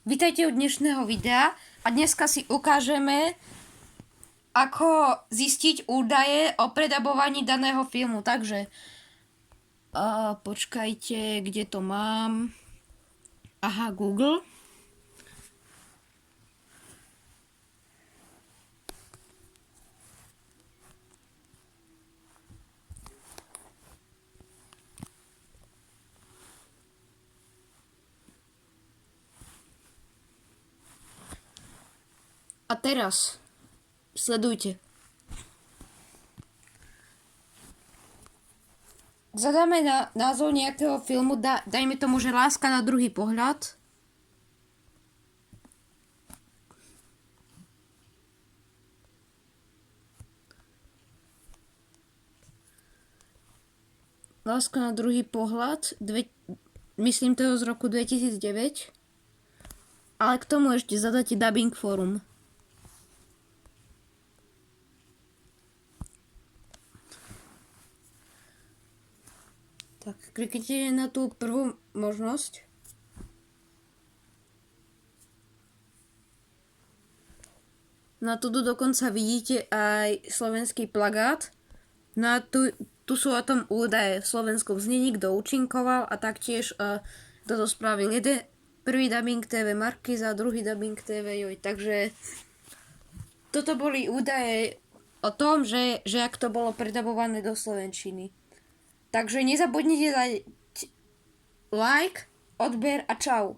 Vítajte u dnešného videa a dneska si ukážeme, ako zistiť údaje o predabovaní daného filmu. Takže, počkajte, kde to mám? Aha, Google. A teraz sledujte. Zadáme názov nejakého filmu, dajme tomu, že Láska na druhý pohľad. Láska na druhý pohľad, myslím to z roku 2009. Ale k tomu ešte zadáte Dubbing Forum. Tak, kliknite na tú prvú možnosť. Na tu dokonca vidíte aj slovenský plagát. Tu sú o tom údaje v slovenskom znení, kto účinkoval a taktiež kto to spravil. Prvý Dubbing TV Markíza, druhý Dubbing TV Joj. Takže toto boli údaje o tom, že ak to bolo predabované do slovenčiny. Takže nezabudnite dať like, odber a čau.